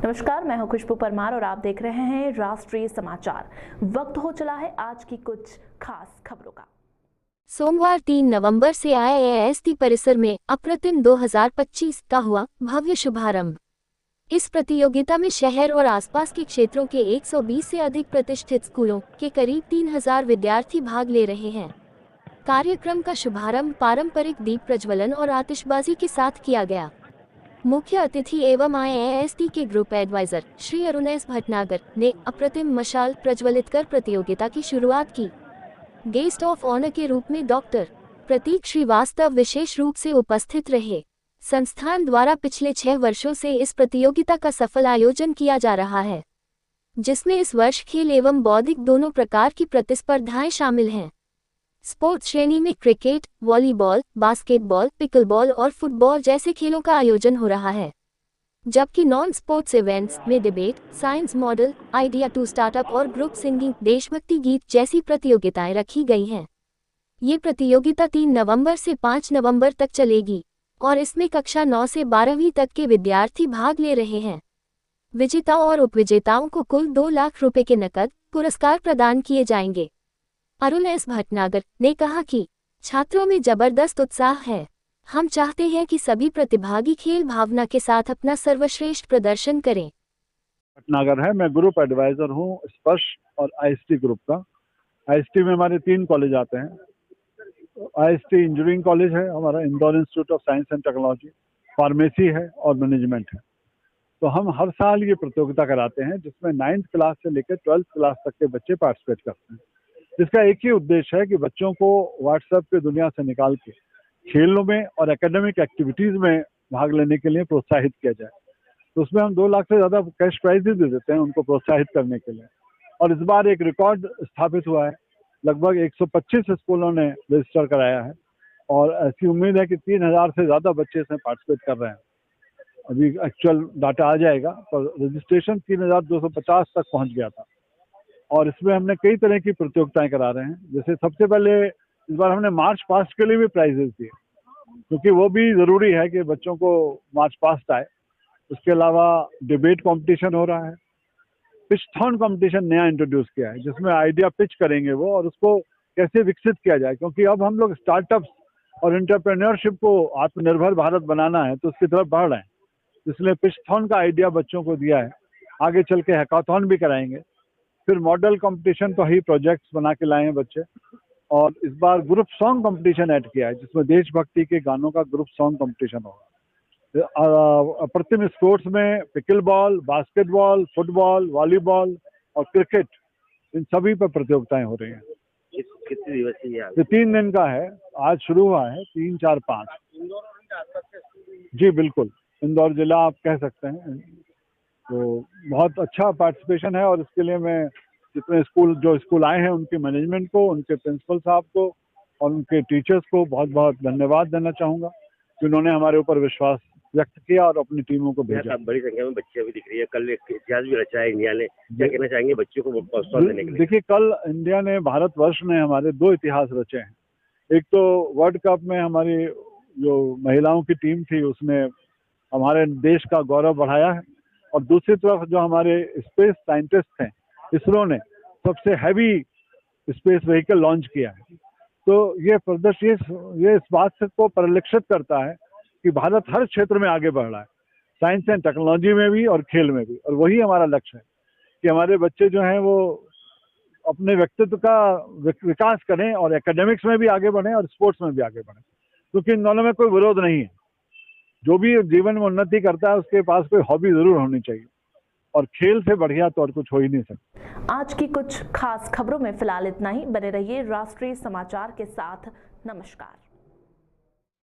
नमस्कार, मैं हूं खुशबू परमार और आप देख रहे हैं राष्ट्रीय समाचार। वक्त हो चला है आज की कुछ खास खबरों का। सोमवार 3 नवंबर से IIST परिसर में अप्रतिम 2025 का हुआ भव्य शुभारंभ। इस प्रतियोगिता में शहर और आसपास के क्षेत्रों के 120 से अधिक प्रतिष्ठित स्कूलों के करीब 3000 विद्यार्थी भाग ले रहे हैं। कार्यक्रम का शुभारंभ पारंपरिक दीप प्रज्वलन और आतिशबाजी के साथ किया गया। मुख्य अतिथि एवं IIST के group adviser Shri Arun S Bhatnagar ने अप्रतिम मशाल प्रज्वलित कर प्रतियोगिता की शुरुआत की। गेस्ट ऑफ ऑनर के रूप में डॉक्टर प्रतीक श्रीवास्तव विशेष रूप से उपस्थित रहे। संस्थान द्वारा पिछले 6 वर्षों से इस प्रतियोगिता का सफल आयोजन किया जा रहा है, जिसमें इस वर्ष खेल एवं बौद्धिक दोनों प्रकार की प्रतिस्पर्धाएं शामिल हैं। स्पोर्ट्स श्रेणी में क्रिकेट, वॉलीबॉल, बास्केटबॉल, पिकलबॉल और फुटबॉल जैसे खेलों का आयोजन हो रहा है, जबकि नॉन स्पोर्ट्स इवेंट्स में debate, science model, idea to startup और ग्रुप सिंगिंग, देशभक्ति गीत जैसी प्रतियोगिताएं रखी गई हैं। ये प्रतियोगिता 3 नवंबर से 5 नवंबर तक चलेगी और इसमें कक्षा 9 से 12वीं तक के विद्यार्थी भाग ले रहे हैं। विजेताओं और उपविजेताओं को कुल 2 लाख रुपए के नकद पुरस्कार प्रदान किए जाएंगे। अरुण एस भटनागर ने कहा कि छात्रों में जबरदस्त उत्साह है। हम चाहते हैं कि सभी प्रतिभागी खेल भावना के साथ अपना सर्वश्रेष्ठ प्रदर्शन करें। भटनागर है, मैं ग्रुप एडवाइजर हूँ स्पर्श और IST ग्रुप का। IST में हमारे 3 कॉलेज आते हैं। IST इंजीनियरिंग कॉलेज है हमारा, Indore institute of science and technology, pharmacy है और मैनेजमेंट है। तो हम हर साल ये प्रतियोगिता कराते हैं जिसमें 9th क्लास से लेकर 12th क्लास तक के बच्चे पार्टिसिपेट करते हैं। इसका एक ही उद्देश्य है कि बच्चों को व्हाट्सएप की दुनिया से निकाल के खेलों में और एकेडमिक एक्टिविटीज में भाग लेने के लिए प्रोत्साहित किया जाए। तो उसमें हम 2 लाख से ज़्यादा कैश प्राइज भी दे देते हैं उनको प्रोत्साहित करने के लिए। और इस बार एक रिकॉर्ड स्थापित हुआ है, लगभग 125 स्कूलों ने रजिस्टर कराया है और ऐसी उम्मीद है कि 3000 से ज़्यादा बच्चे इसमें पार्टिसिपेट कर रहे हैं। अभी एक्चुअल डाटा आ जाएगा, पर रजिस्ट्रेशन 3250 तक पहुँच गया था। और इसमें हमने कई तरह की प्रतियोगिताएं करा रहे हैं। जैसे सबसे पहले इस बार हमने मार्च पास्ट के लिए भी प्राइजेस दिए, क्योंकि वो भी ज़रूरी है कि बच्चों को मार्च पास्ट आए। उसके अलावा डिबेट कंपटीशन हो रहा है, पिचथॉन कंपटीशन नया इंट्रोड्यूस किया है जिसमें आइडिया पिच करेंगे वो और उसको कैसे विकसित किया जाए, क्योंकि अब हम लोग स्टार्टअप्स और एंटरप्रेन्योरशिप को आत्मनिर्भर भारत बनाना है तो उसकी तरफ बढ़ रहे हैं। इसलिए पिचथॉन का आइडिया बच्चों को दिया है। आगे चल के हैकाथॉन भी कराएंगे। फिर मॉडल कंपटीशन तो ही प्रोजेक्ट्स बना के लाए हैं बच्चे। और इस बार ग्रुप सॉन्ग कंपटीशन ऐड किया है जिसमें देशभक्ति के गानों का ग्रुप सॉन्ग कंपटीशन होगा। अप्रतिम स्पोर्ट्स में पिकलबॉल, बास्केटबॉल, फुटबॉल, वॉलीबॉल और क्रिकेट, इन सभी पर प्रतियोगिताएं हो रही हैं। कितने दिवसीय है? ये 3 दिन का है। आज शुरू हुआ है 3, 4, 5। जी बिल्कुल, इंदौर जिला आप कह सकते हैं। तो बहुत अच्छा पार्टिसिपेशन है और इसके लिए मैं जितने स्कूल आए हैं उनके मैनेजमेंट को, उनके प्रिंसिपल साहब को और उनके टीचर्स को बहुत बहुत धन्यवाद देना चाहूँगा कि उन्होंने हमारे ऊपर विश्वास व्यक्त किया और अपनी टीमों को भेजा। बड़ी संख्या में बच्चे भी दिख रही है। कल एक इतिहास भी रचा है इंडिया ने, क्या कहना चाहेंगे बच्चों को प्रोत्साहन देने के लिए? देखिए, कल इंडिया ने, भारतवर्ष ने हमारे 2 इतिहास रचे हैं। एक तो वर्ल्ड कप में हमारी जो महिलाओं की टीम थी उसने हमारे देश का गौरव बढ़ाया है, और दूसरी तरफ जो हमारे स्पेस साइंटिस्ट हैं, इसरो ने सबसे हैवी स्पेस व्हीकल लॉन्च किया है। तो ये इस बात को परिलक्षित करता है कि भारत हर क्षेत्र में आगे बढ़ रहा है, साइंस एंड टेक्नोलॉजी में भी और खेल में भी। और वही हमारा लक्ष्य है कि हमारे बच्चे जो हैं वो अपने व्यक्तित्व का विकास करें और एकेडमिक्स में भी आगे बढ़ें और स्पोर्ट्स में भी आगे बढ़ें, क्योंकि इन दोनों में कोई विरोध नहीं है। जो भी जीवन में उन्नति करता है उसके पास कोई हॉबी जरूर होनी चाहिए, और खेल से बढ़िया तो और कुछ हो ही नहीं सकता। आज की कुछ खास खबरों में फिलहाल इतना ही। बने रहिए राष्ट्रीय समाचार के साथ। नमस्कार।